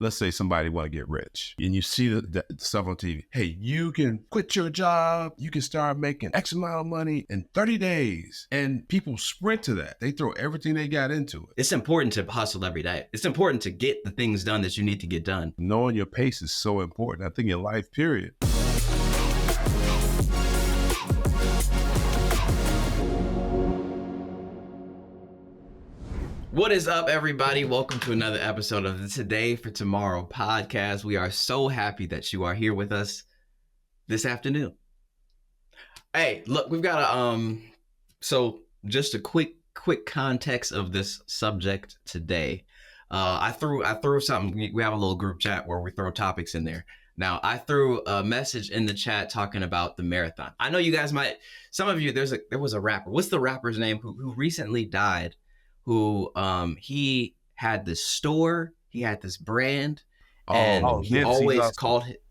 let's say somebody want to get rich and you see the stuff on TV. Hey, you can quit your job. You can start making X amount of money in 30 days. And people sprint to that. They throw everything they got into it. It's important to hustle every day. It's important to get the things done that you need to get done. Knowing your pace is so important. I think in life, period. What is up, everybody? Welcome to another episode of the Today for Tomorrow podcast. We are so happy that you are here with us this afternoon. Hey, look, we've got so just a quick context of this subject today. I threw something. We have a little group chat where we throw topics in there. Now, I threw a message in the chat talking about the marathon. I know you guys some of you, there was a rapper. What's the rapper's name who recently died? Who he had this store, he had this brand, and he Nipsey always Hussle. called it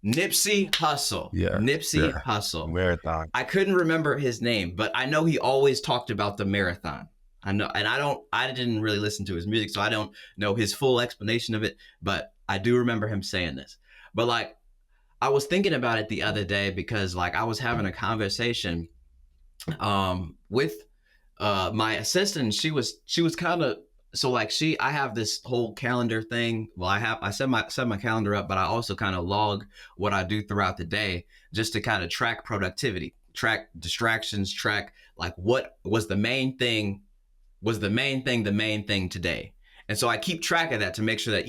Nipsey Hussle. Yeah, Nipsey Hussle. Marathon. I couldn't remember his name, but I know he always talked about the marathon. I know, and I didn't really listen to his music, so I don't know his full explanation of it, but I do remember him saying this. But like, I was thinking about it the other day because like I was having a conversation with my assistant. She was kind of, so like I have this whole calendar thing. Well, I set my calendar up, but I also kind of log what I do throughout the day just to kind of track productivity, track distractions, track like what was the main thing today. And so I keep track of that to make sure that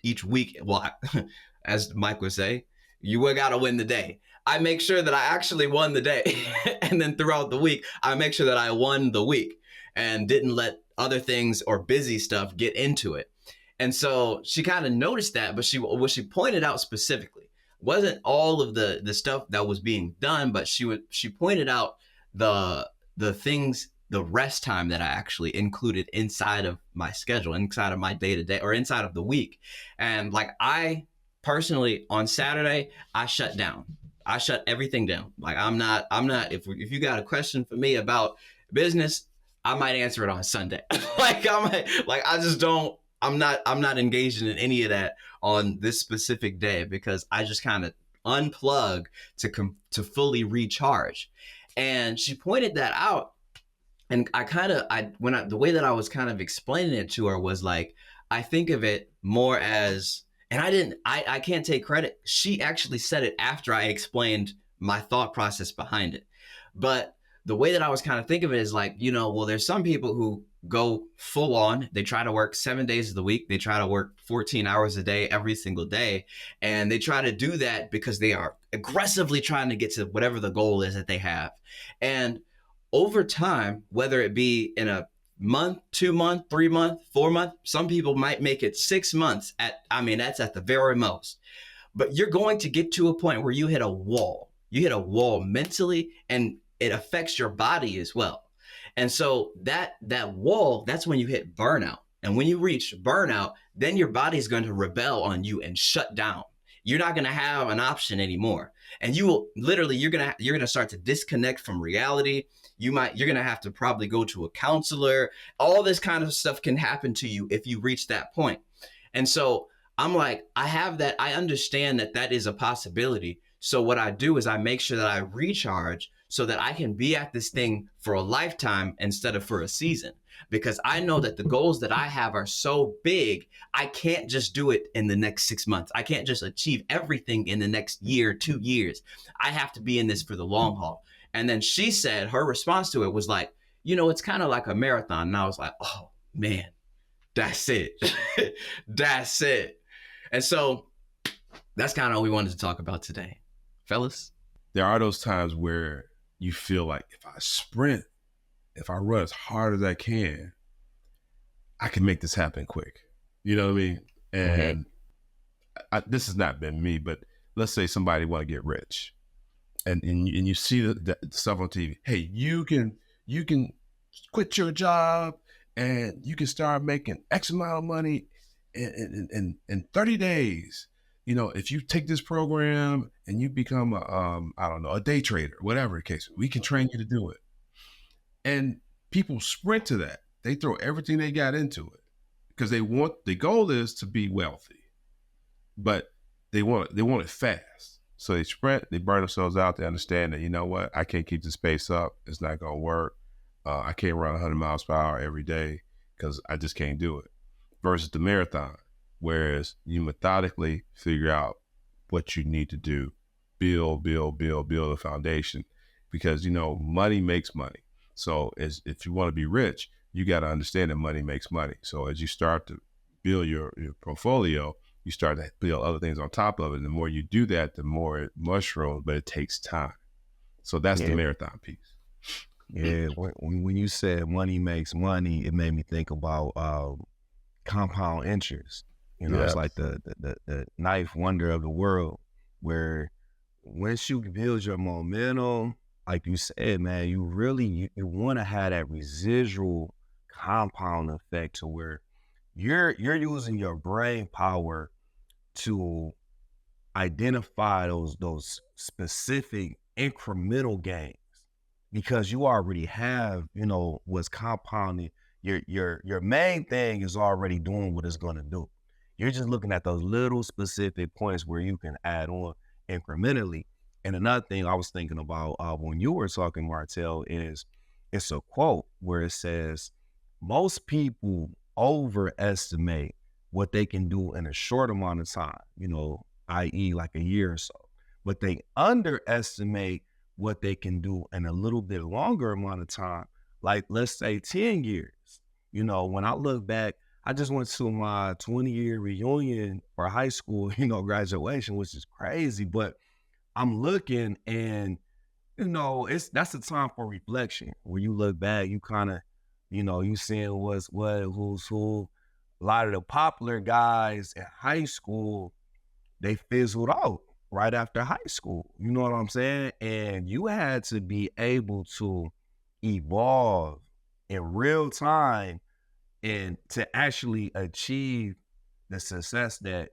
each week, well, as Mike would say, you got to win the day. I make sure that I actually won the day. And then throughout the week, I make sure that I won the week and didn't let other things or busy stuff get into it. And so she kind of noticed that, but what she pointed out specifically wasn't all of the stuff that was being done, but she pointed out the things, the rest time that I actually included inside of my schedule, inside of my day-to-day or inside of the week. And like I personally on Saturday, I shut down. I shut everything down. Like I'm not, if you got a question for me about business, I might answer it on Sunday. I'm not engaged in any of that on this specific day because I just kind of unplug to fully recharge. And she pointed that out. And the way that I was kind of explaining it to her was like, I think of it more as, and I can't take credit. She actually said it after I explained my thought process behind it. But the way that I was kind of thinking of it is like, well, there's some people who go full on. They try to work 7 days of the week. They try to work 14 hours a day, every single day. And they try to do that because they are aggressively trying to get to whatever the goal is that they have. And over time, whether it be in a month, 2 month, 3 month, 4 month, some people might make it 6 months that's at the very most. But you're going to get to a point where you hit a wall. You hit a wall mentally, and it affects your body as well. And so that wall, that's when you hit burnout. And when you reach burnout, then your body's going to rebel on you and shut down. You're not going to have an option anymore. And you will literally, you're going to start to disconnect from reality. You're going to have to probably go to a counselor. All this kind of stuff can happen to you if you reach that point. And so I'm like, I understand that is a possibility. So what I do is I make sure that I recharge so that I can be at this thing for a lifetime instead of for a season. Because I know that the goals that I have are so big, I can't just do it in the next 6 months. I can't just achieve everything in the next year, 2 years. I have to be in this for the long haul. And then she said, her response to it was like, it's kind of like a marathon. And I was like, oh man, that's it. That's it. And so that's kind of what we wanted to talk about today. Fellas? There are those times where you feel like if I sprint, if I run as hard as I can make this happen quick. You know what I mean? And this has not been me, but let's say somebody want to get rich. And you see the stuff on TV. Hey, you can quit your job and you can start making X amount of money in 30 days. If you take this program and you become a day trader, whatever the case, we can train you to do it. And people sprint to that. They throw everything they got into it because the goal is to be wealthy. but they want it fast. So they sprint, they burn themselves out. They understand that, you know what, I can't keep this pace up. It's not going to work. I can't run 100 miles per hour every day because I just can't do it. Versus the marathon, whereas you methodically figure out what you need to do, build a foundation, because, you know, money makes money. So if you want to be rich, you got to understand that money makes money. So as you start to build your portfolio, you start to build other things on top of it. And the more you do that, the more it mushrooms, but it takes time. So that's the marathon piece. Yeah, when you said money makes money, it made me think about compound interest. You know, it's like the ninth wonder of the world, where once you build your momentum, like you said, man, you really you want to have that residual compound effect to where you're using your brain power to identify those specific incremental gains, because you already have, you know, what's compounding. Your main thing is already doing what it's going to do. You're just looking at those little specific points where you can add on incrementally. And another thing I was thinking about when you were talking, Martell, is it's a quote where it says, most people overestimate what they can do in a short amount of time, you know, i.e. like a year or so, but they underestimate what they can do in a little bit longer amount of time, like let's say 10 years. You know, when I look back, I just went to my 20-year reunion for high school, you know, graduation, which is crazy, but I'm looking and, you know, that's a time for reflection. When you look back, you kind of, you know, you seeing what's what, who's who. A lot of the popular guys in high school, they fizzled out right after high school. You know what I'm saying? And you had to be able to evolve in real time and to actually achieve the success that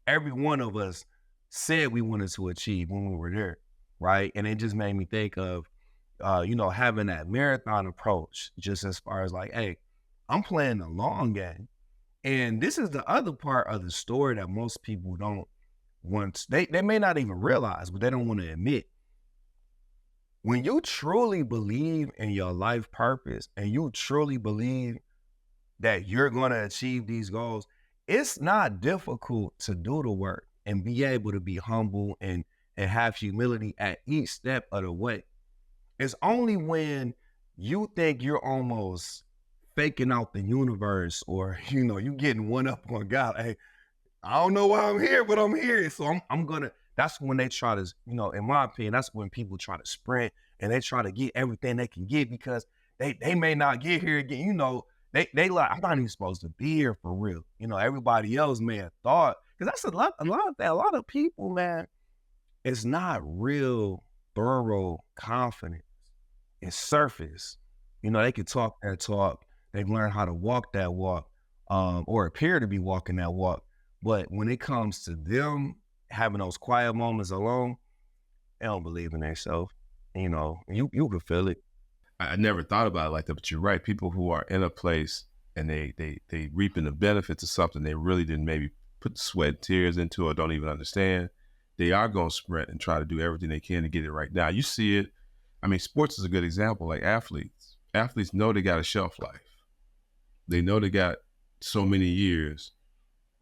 every one of us said we wanted to achieve when we were there, right? And it just made me think of, you know, having that marathon approach, just as far as like, hey, I'm playing the long game. And this is the other part of the story that most people don't want. They may not even realize, but they don't want to admit. When you truly believe in your life purpose and you truly believe that you're going to achieve these goals, it's not difficult to do the work and be able to be humble and have humility at each step of the way. It's only when you think you're almost faking out the universe, or, you know, you getting one up on God. Hey, I don't know why I'm here, but I'm here. So I'm gonna, that's when they try to, you know, in my opinion, that's when people try to sprint and they try to get everything they can get, because they may not get here again. You know, they like, I'm not even supposed to be here for real. You know, everybody else may have thought, because that's a lot of people, man. It's not real thorough confidence. It's surface. You know, they can talk that talk. They've learned how to walk that walk, or appear to be walking that walk. But when it comes to them having those quiet moments alone, they don't believe in themselves. You know, you can feel it. I never thought about it like that, but you're right. People who are in a place and they reaping the benefits of something they really didn't maybe put the sweat and tears into or don't even understand, they are going to sprint and try to do everything they can to get it right now. You see it. I mean, sports is a good example. Like athletes know they got a shelf life. They know they got so many years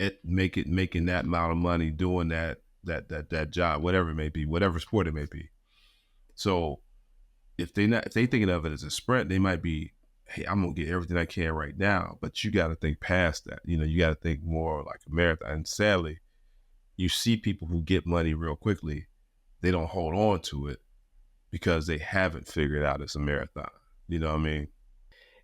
at making that amount of money doing that job, whatever it may be, whatever sport it may be. So if they thinking of it as a sprint, they might be, hey, I'm gonna get everything I can right now. But you got to think past that. You know, you got to think more like a marathon. And sadly, you see people who get money real quickly, they don't hold on to it because they haven't figured out it's a marathon. You know what I mean?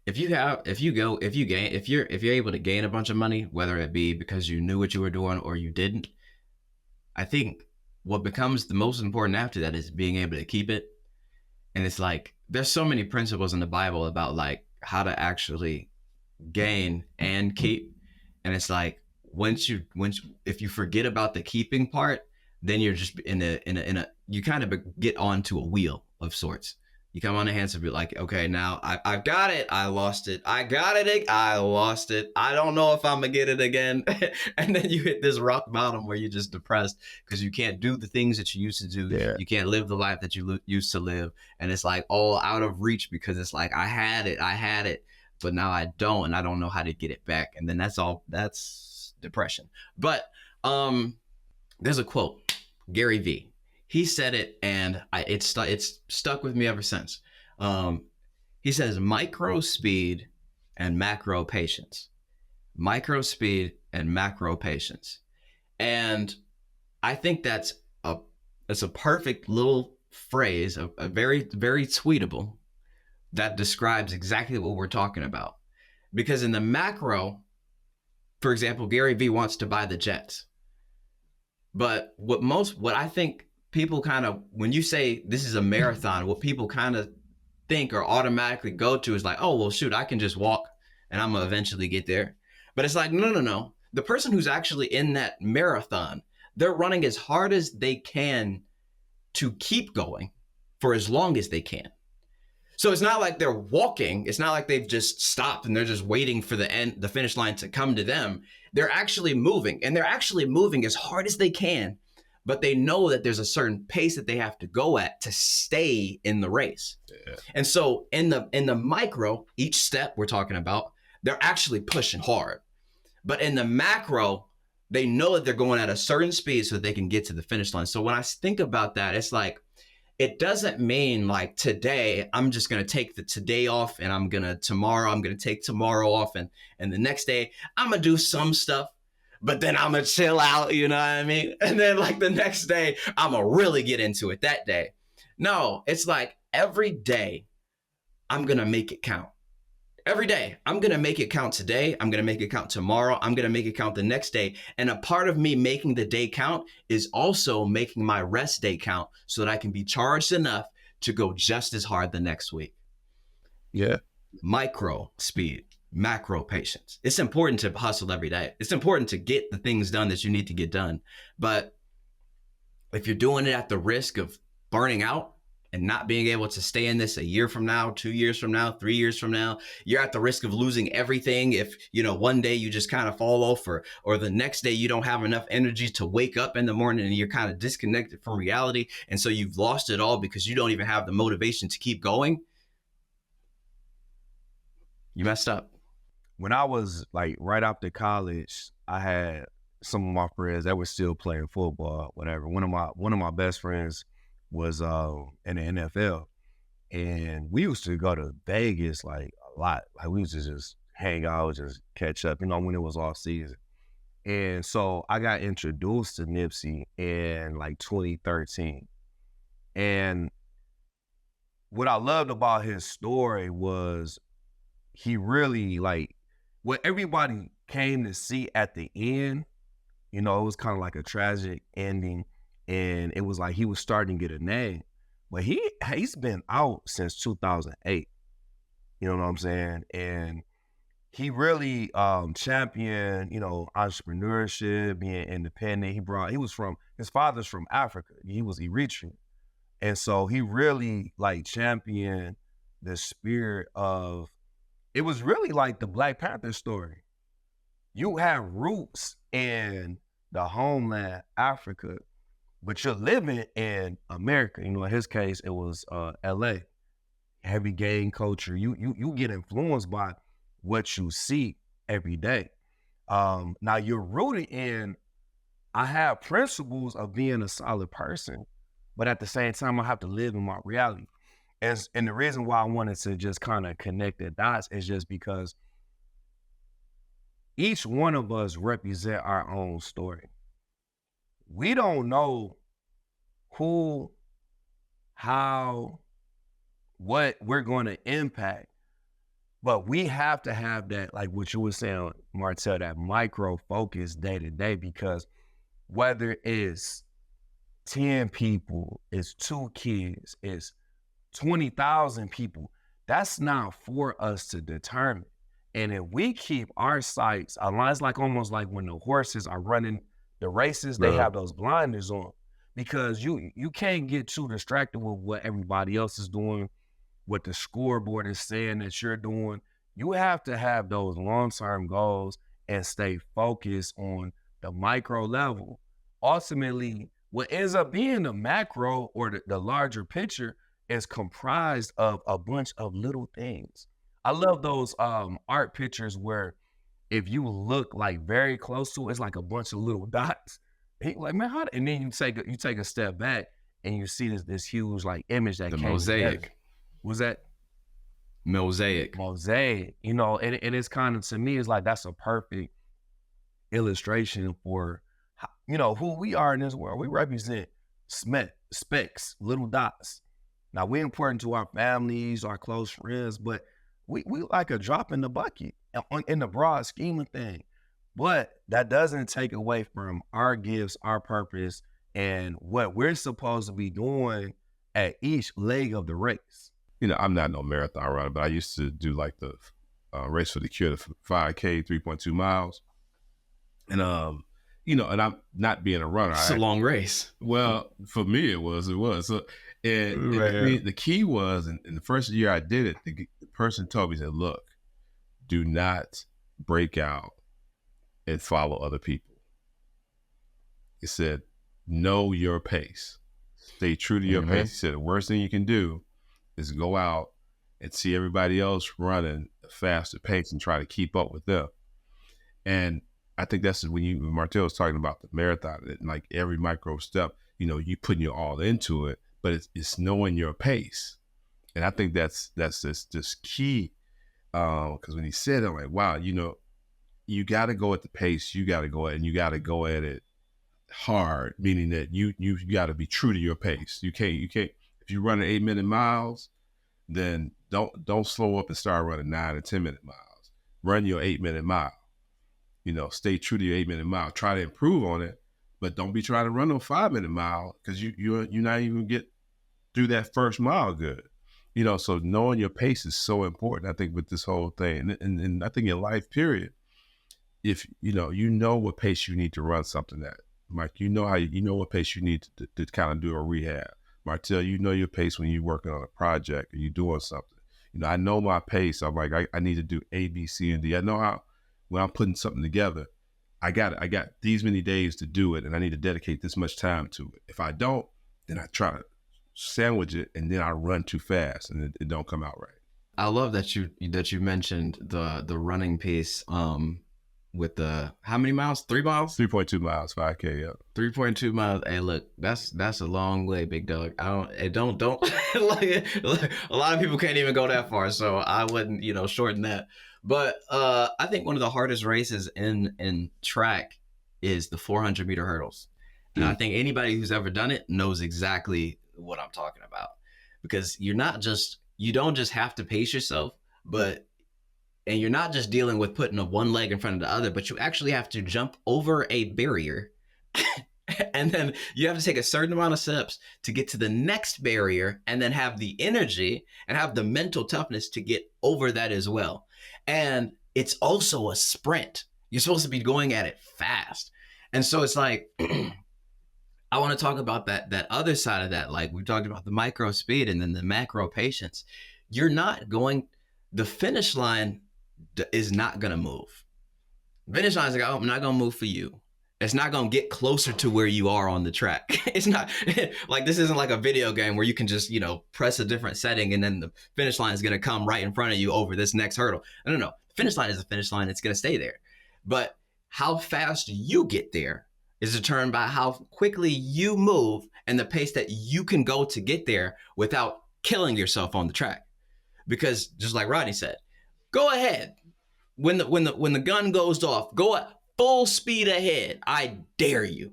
If you're able to gain a bunch of money, whether it be because you knew what you were doing or you didn't, I think what becomes the most important after that is being able to keep it. And it's like, there's so many principles in the Bible about like how to actually gain and keep. And it's like, if you forget about the keeping part, then you're just you kind of get onto a wheel of sorts. You come on enhance and be like, okay, now I've got it. I lost it. I got it. I lost it. I don't know if I'm going to get it again. And then you hit this rock bottom where you're just depressed because you can't do the things that you used to do. Yeah. You can't live the life that you used to live. And it's like all out of reach because it's like, I had it, but now I don't, and I don't know how to get it back. And then that's depression. But there's a quote, Gary V. He said it, and it's stuck with me ever since. He says, micro speed and macro patience. Micro speed and macro patience. And I think that's a perfect little phrase, a very, very tweetable, that describes exactly what we're talking about. Because in the macro, for example, Gary V wants to buy the Jets. But what I think people kind of, when you say this is a marathon, what people kind of think or automatically go to is like, oh, well, shoot, I can just walk and I'm going to eventually get there. But it's like, no. The person who's actually in that marathon, they're running as hard as they can to keep going for as long as they can. So it's not like they're walking. It's not like they've just stopped and they're just waiting for the finish line to come to them. They're actually moving, and they're actually moving as hard as they can, but they know that there's a certain pace that they have to go at to stay in the race. Yeah. And so in the micro, each step we're talking about, they're actually pushing hard. But in the macro, they know that they're going at a certain speed so that they can get to the finish line. So when I think about that, it's like, it doesn't mean like today, I'm just going to take the today off and tomorrow I'm going to take tomorrow off. And the next day I'm going to do some stuff, but then I'm going to chill out, you know what I mean? And then like the next day, I'm going to really get into it that day. No, it's like every day I'm going to make it count. Every day, I'm going to make it count today. I'm going to make it count tomorrow. I'm going to make it count the next day. And a part of me making the day count is also making my rest day count so that I can be charged enough to go just as hard the next week. Yeah. Micro speed, macro patience. It's important to hustle every day. It's important to get the things done that you need to get done. But if you're doing it at the risk of burning out, and not being able to stay in this a year from now, 2 years from now, 3 years from now, you're at the risk of losing everything. If, one day you just kind of fall off or the next day you don't have enough energy to wake up in the morning and you're kind of disconnected from reality. And so you've lost it all because you don't even have the motivation to keep going. You messed up. When I was like right after college, I had some of my friends that were still playing football, whatever. One of my best friends was in the NFL, and we used to go to Vegas like a lot. Like we used to just hang out, just catch up, when it was off season. And so I got introduced to Nipsey in like 2013. And what I loved about his story was he really like what everybody came to see at the end, it was kind of like a tragic ending. And it was like he was starting to get a name. But he's been out since 2008. You know what I'm saying? And he really championed, entrepreneurship, being independent. His father's from Africa. He was Eritrean. And so he really like championed the spirit of, it was really like the Black Panther story. You have roots in the homeland, Africa, but you're living in America. In his case, it was LA. Heavy gang culture. You get influenced by what you see every day. Now you're rooted in, I have principles of being a solid person, but at the same time, I have to live in my reality. And the reason why I wanted to just kind of connect the dots is just because each one of us represent our own story. We don't know who, how, what we're going to impact, but we have to have that, like what you were saying, Martell, that micro focus day to day, because whether it's 10 people, it's 2 kids, it's 20,000 people, that's not for us to determine. And if we keep our sights aligned, it's like almost like when the horses are running the races, they have those blinders on, because you can't get too distracted with what everybody else is doing. what the scoreboard is saying that you're doing. You have to have those long-term goals and stay focused on the micro level. Ultimately, what ends up being the macro or the larger picture is comprised of a bunch of little things. I love those art pictures where if you look like very close to it, it's like a bunch of little dots. And you're like, man, how? And then you take a step back and you see this huge like image that came mosaic. together. Was that Mosaic? You know, and it's kind of, to me, it's like that's a perfect illustration for how, you know, who we are in this world. We represent specks, little dots. Now, we're important to our families, our close friends, but we like a drop in the bucket in the broad scheme of things. But that doesn't take away from our gifts, our purpose, and what we're supposed to be doing at each leg of the race. You know, I'm not no marathon runner, but I used to do like the race for the cure, the 5K, 3.2 miles. And, you know, and I'm not being a runner. It's a long race. Well, for me, it was. So, and the key was, in the first year I did it, the person told me, said, look, do not break out and follow other people. He said, know your pace. Stay true to your pace. He said, the worst thing you can do is go out and see everybody else running a faster pace and try to keep up with them. And I think that's when Martell was talking about the marathon, and like every micro step, you know, you putting your all into it, but it's knowing your pace. And I think that's just key. Because when he said it, I'm like, wow, you know, you got to go at the pace you got to go at, and you got to go at it hard, meaning that you got to be true to your pace. You can't, if you run 8-minute miles, then don't slow up and start running 9 and 10-minute miles. Run your 8-minute mile. You know, stay true to your 8-minute mile. Try to improve on it, but don't be trying to run no 5-minute mile, because you're not even get through that first mile good. You know, so knowing your pace is so important, I think, with this whole thing. And I think in life, period, if you know what pace you need to run something at. Mike, you know what pace you need to kind of do a rehab. Martell, you know your pace when you're working on a project or you're doing something. You know, I know my pace. I'm like, I need to do A, B, C, and D. I know how, when I'm putting something together, I got these many days to do it, and I need to dedicate this much time to it. If I don't, then I try to sandwich it, and then I run too fast, and it don't come out right. I love that you mentioned the running piece. With the, how many miles? 3 miles? 3.2 miles, 5K, yeah. 3.2 miles. Hey, look, that's a long way, big dog. Don't like, a lot of people can't even go that far, so I wouldn't, shorten that. But I think one of the hardest races in track is the 400-meter hurdles. And I think anybody who's ever done it knows exactly what I'm talking about, because you don't just have to pace yourself, and you're not just dealing with putting one leg in front of the other, but you actually have to jump over a barrier. And then you have to take a certain amount of steps to get to the next barrier, and then have the energy and have the mental toughness to get over that as well. And it's also a sprint. You're supposed to be going at it fast. And so it's like, I want to talk about that other side of that. Like we talked about the micro speed and then the macro patience. The finish line is not going to move. Finish line is like, oh, I'm not going to move for you. It's not going to get closer to where you are on the track. It's not like, this isn't like a video game where you can just, press a different setting and then the finish line is going to come right in front of you over this next hurdle. No. The finish line is a finish line. It's going to stay there. But how fast you get there is determined by how quickly you move and the pace that you can go to get there without killing yourself on the track. Because just like Rodney said, go ahead. When the gun goes off, go at full speed ahead. I dare you.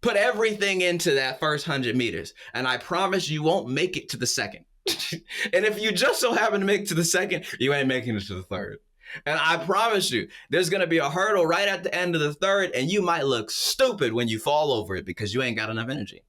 Put everything into that first 100 meters, and I promise you won't make it to the second. And if you just so happen to make it to the second, you ain't making it to the third. And I promise you, there's going to be a hurdle right at the end of the third, and you might look stupid when you fall over it because you ain't got enough energy.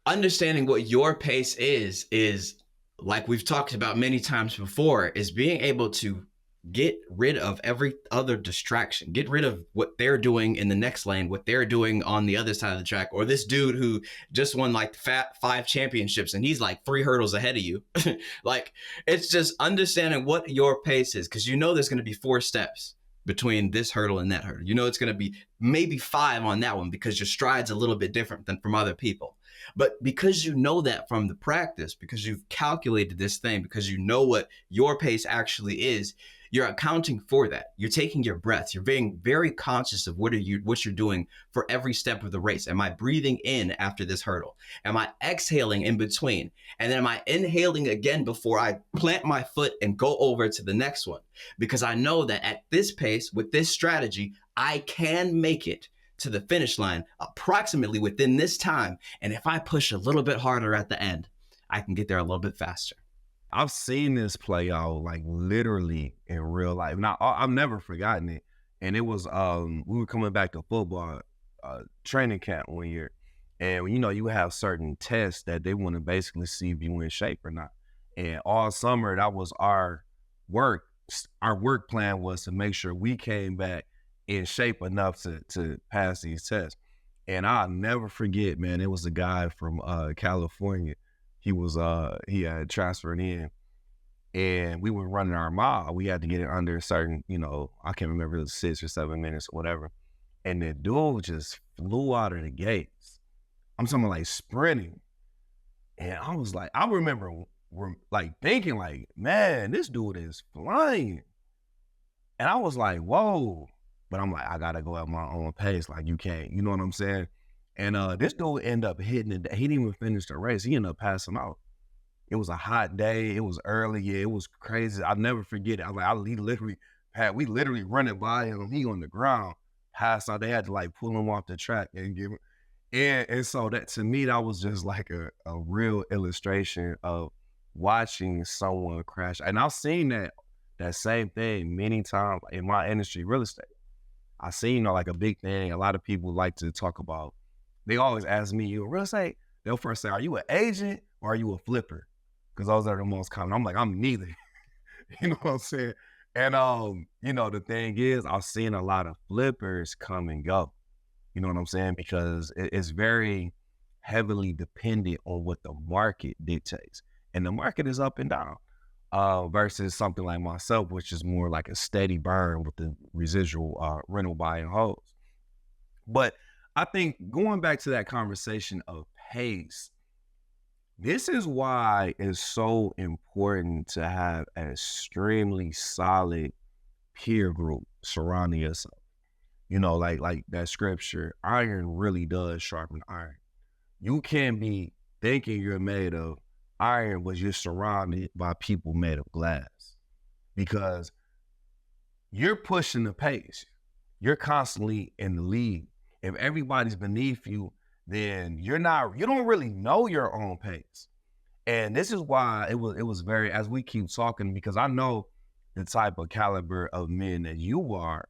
Understanding what your pace is like we've talked about many times before, is being able to get rid of every other distraction. Get rid of what they're doing in the next lane, what they're doing on the other side of the track, or this dude who just won like 5 championships and he's like 3 hurdles ahead of you. Like, it's just understanding what your pace is, because you know there's going to be 4 steps between this hurdle and that hurdle. You know it's going to be maybe 5 on that one because your stride's a little bit different than from other people. But because you know that from the practice, because you've calculated this thing, because you know what your pace actually is, you're accounting for that. You're taking your breaths. You're being very conscious of what you're doing for every step of the race. Am I breathing in after this hurdle? Am I exhaling in between? And then am I inhaling again before I plant my foot and go over to the next one? Because I know that at this pace, with this strategy, I can make it to the finish line approximately within this time. And if I push a little bit harder at the end, I can get there a little bit faster. I've seen this play out like literally in real life. Now, I've never forgotten it. And it was, we were coming back to football training camp one year. And, you know, you have certain tests that they want to basically see if you in shape or not. And all summer, that was our work. Our work plan was to make sure we came back in shape enough to pass these tests. And I'll never forget, man, it was a guy from California. He had transferred in, and we were running our mile. We had to get it under a certain, you know, I can't remember, it was 6 or 7 minutes or whatever. And the dude just flew out of the gates. I'm talking like sprinting. And I was like, I remember like thinking like, man, this dude is flying. And I was like, whoa. But I'm like, I gotta go at my own pace. Like, you can't, you know what I'm saying? And this dude ended up hitting it. He didn't even finish the race. He ended up passing out. It was a hot day. It was early. Yeah, it was crazy. I'll never forget it. I was like, we literally running by him. He on the ground, passed out. They had to like pull him off the track and give him. And so that, to me, that was just like a real illustration of watching someone crash. And I've seen that same thing many times in my industry, real estate. I seen, you know, like a big thing. A lot of people like to talk about. They always ask me, you in real estate? They'll first say, are you an agent or are you a flipper? Because those are the most common. I'm like, I'm neither. You know what I'm saying? And, you know, the thing is, I've seen a lot of flippers come and go. You know what I'm saying? Because it's very heavily dependent on what the market dictates. And the market is up and down versus something like myself, which is more like a steady burn with the residual rental, buy, and holds. But I think going back to that conversation of pace, this is why it's so important to have an extremely solid peer group surrounding yourself. You know, like that scripture, iron really does sharpen iron. You can't be thinking you're made of iron, but you're surrounded by people made of glass, because you're pushing the pace. You're constantly in the lead. If everybody's beneath you, then you don't really know your own pace. And this is why it was very, as we keep talking, because I know the type of caliber of men that you are.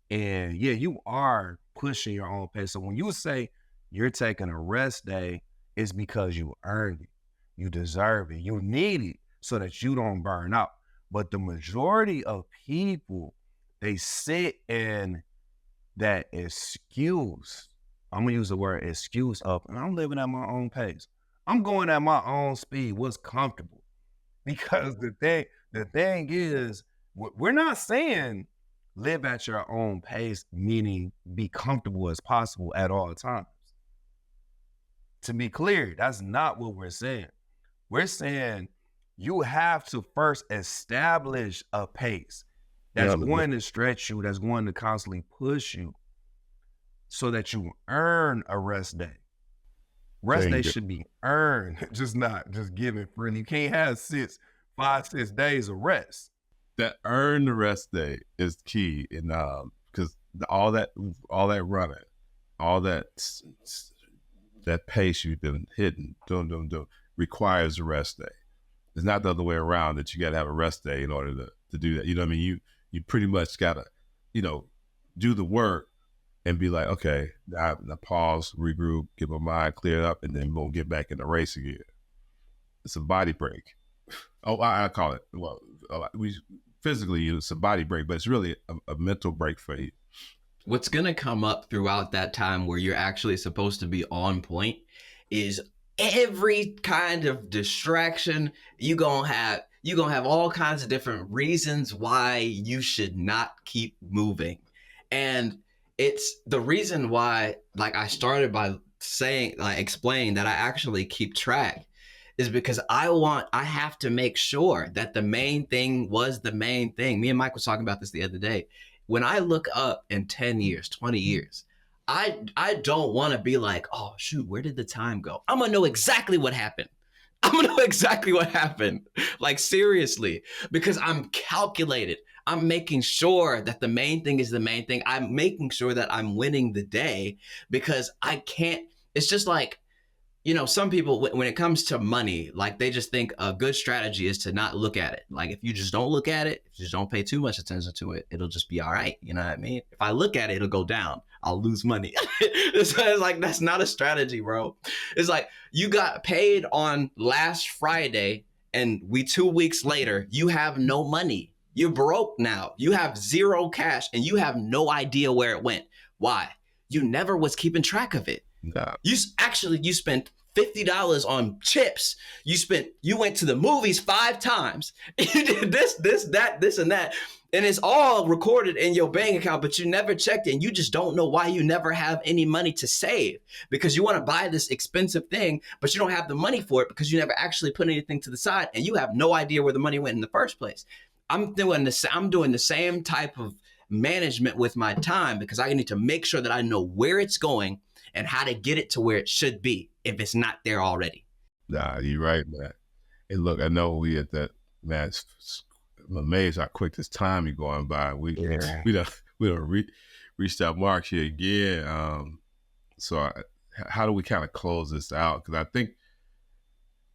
And yeah, you are pushing your own pace. So when you say you're taking a rest day, it's because you earned it. You deserve it. You need it so that you don't burn out. But the majority of people, they sit in that excuse. I'm gonna use the word excuse of, and I'm living at my own pace. I'm going at my own speed, what's comfortable. Because the thing is, we're not saying live at your own pace, meaning be comfortable as possible at all times. To be clear, that's not what we're saying. We're saying you have to first establish a pace that's going to stretch you, that's going to constantly push you, so that you earn a rest day. Rest day should be earned, just not just given freely. You can't have 5, 6 days of rest. That earn the rest day is key, in because all that running, all that pace you've been hitting, doing requires a rest day. It's not the other way around, that you got to have a rest day in order to do that. You know what I mean? You pretty much got to, you know, do the work and be like, okay, I pause, regroup, get my mind cleared up, and then we'll get back in the race again. It's a body break. Oh, I call it. Well, physically it's a body break, but it's really a mental break for you. What's going to come up throughout that time where you're actually supposed to be on point is every kind of distraction. You're going to have all kinds of different reasons why you should not keep moving. And it's the reason why, like I started by saying, like explaining that I actually keep track is because I have to make sure that the main thing was the main thing. Me and Mike was talking about this the other day. When I look up in 10 years, 20 years, I don't want to be like, oh, shoot, where did the time go? I'm going to know exactly what happened. I'm going to know exactly what happened. Like, seriously, because I'm calculated. I'm making sure that the main thing is the main thing. I'm making sure that I'm winning the day because I can't. It's just like, you know, some people, when it comes to money, like they just think a good strategy is to not look at it. Like if you just don't look at it, if you just don't pay too much attention to it, it'll just be all right. You know what I mean? If I look at it, it'll go down. I'll lose money. It's like, that's not a strategy, bro. It's like you got paid on last Friday and 2 weeks later, you have no money. You're broke now. You have zero cash and you have no idea where it went. Why? You never was keeping track of it. Nah. You spent $50 on chips. You went to the movies 5 times. You did this, that, this, and that. And it's all recorded in your bank account, but you never checked it. And you just don't know why you never have any money to save because you want to buy this expensive thing, but you don't have the money for it because you never actually put anything to the side and you have no idea where the money went in the first place. I'm doing the same type of management with my time because I need to make sure that I know where it's going and how to get it to where it should be if it's not there already. Nah, you're right, man. And look, I know we at that, man, I'm amazed how quick this time is going by. We don't reach that mark here again. How do we kind of close this out? Because I think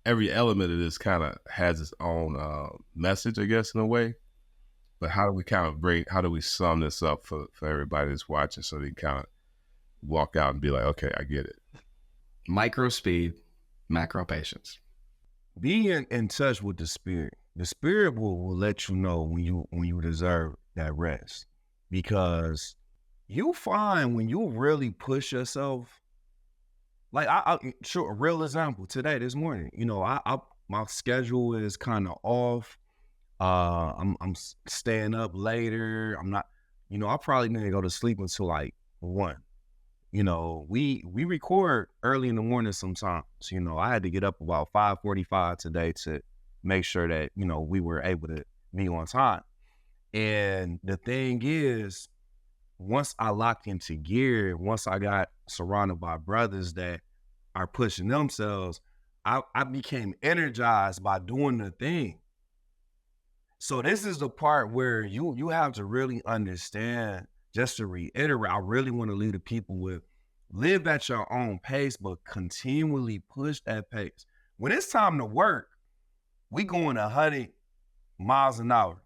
every element of this kind of has its own message, I guess, in a way. But how do we sum this up for everybody that's watching so they kind of walk out and be like, okay, I get it. Micro speed, macro patience. Be in touch with the spirit. The spirit will let you know when you deserve that rest, because you find when you really push yourself. Like I sure, a real example today, this morning, you know, my schedule is kind of off. I'm staying up later. I'm not, you know, I probably didn't go to sleep until like 1. You know, we record early in the morning sometimes. You know, I had to get up about 5:45 today to make sure that, you know, we were able to be on time. And the thing is, once I locked into gear, once I got surrounded by brothers that are pushing themselves, I became energized by doing the thing. So this is the part where you have to really understand. Just to reiterate, I really want to leave the people with, live at your own pace, but continually push that pace. When it's time to work, we going 100 miles an hour,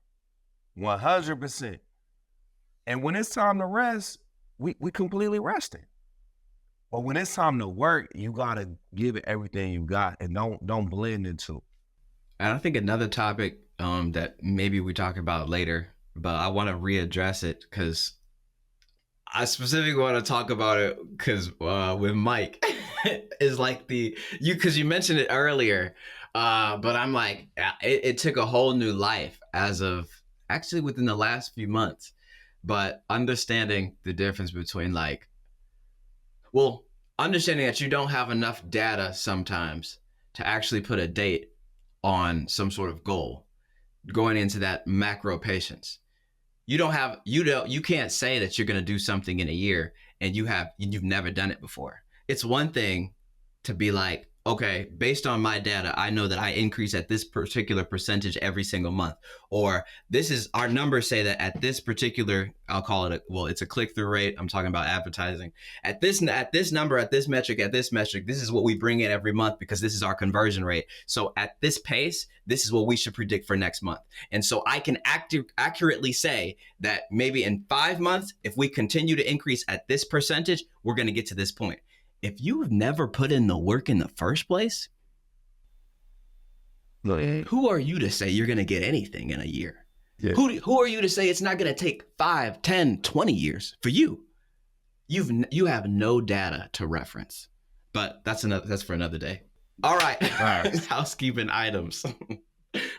100%. And when it's time to rest, we completely resting. But when it's time to work, you gotta give it everything you got and don't blend into it. And I think another topic that maybe we talk about later, but I want to readdress it because I specifically want to talk about it because with Mike is like because you mentioned it earlier, but I'm like, it took a whole new life as of actually within the last few months. But understanding the difference between understanding that you don't have enough data sometimes to actually put a date on some sort of goal, going into that macro patience. You can't say that you're going to do something in a year and you've never done it before. It's one thing to be like, okay, based on my data, I know that I increase at this particular percentage every single month, or this is our numbers say that at this particular, I'll call it it's a click-through rate. I'm talking about advertising at this number, at this metric, this is what we bring in every month because this is our conversion rate. So at this pace, this is what we should predict for next month. And so I can accurately say that maybe in 5 months, if we continue to increase at this percentage, we're going to get to this point. If you've never put in the work in the first place, who are you to say you're going to get anything in a year? Yeah. Who are you to say it's not going to take 5, 10, 20 years for you? You have no data to reference, but that's for another day. All right. Housekeeping items.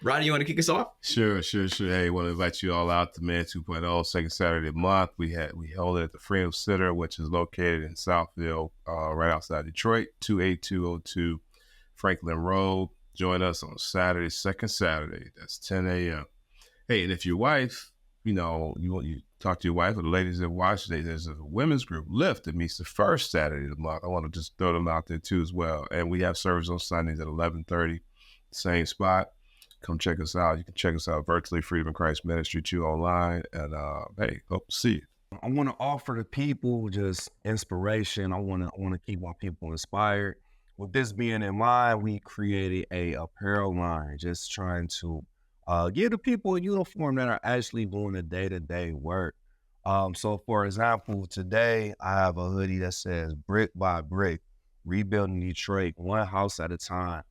Rodney, you want to kick us off? Sure. Hey, I want to invite you all out to Man 2.0, second Saturday of the month. We held it at the Freedom Center, which is located in Southville, right outside Detroit, 28202 Franklin Road. Join us on Saturday, second Saturday. That's 10 a.m. Hey, and if your wife, you talk to your wife or the ladies that watch today, there's a women's group, Lift, that meets the first Saturday of the month. I want to just throw them out there too as well. And we have service on Sundays at 11:30, same spot. Come check us out. You can check us out virtually, Freedom in Christ Ministry 2 online. And hey, hope to see you. I want to offer the people just inspiration. I want to keep our people inspired. With this being in mind, we created a apparel line, just trying to give the people a uniform that are actually doing the day-to-day work. So for example, today I have a hoodie that says brick by brick, rebuilding Detroit, one house at a time.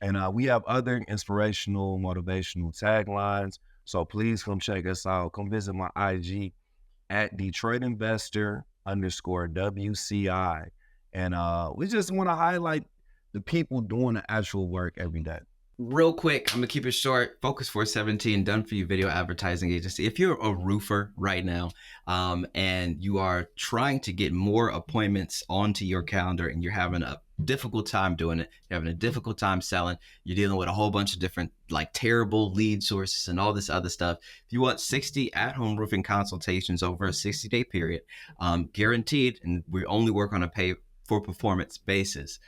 And we have other inspirational, motivational taglines. So please come check us out. Come visit my IG at DetroitInvestor_WCI. And we just want to highlight the people doing the actual work every day. Real quick, I'm going to keep it short. Focus 417, done for you video advertising agency. If you're a roofer right now and you are trying to get more appointments onto your calendar and you're having a difficult time doing it, you're having a difficult time selling, you're dealing with a whole bunch of different terrible lead sources and all this other stuff. If you want 60 at-home roofing consultations over a 60-day period, guaranteed, and we only work on a pay for performance basis,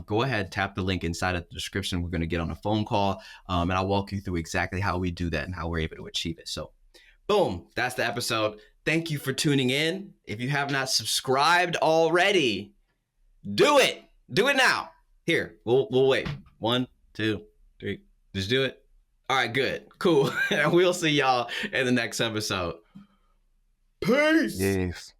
go ahead, tap the link inside of the description. We're going to get on a phone call and I'll walk you through exactly how we do that and how we're able to achieve it. So boom, that's the episode. Thank you for tuning in. If you have not subscribed already, do it. Do it now. Here, we'll wait. 1, 2, 3. Just do it. All right, good. Cool. And we'll see y'all in the next episode. Peace. Yes.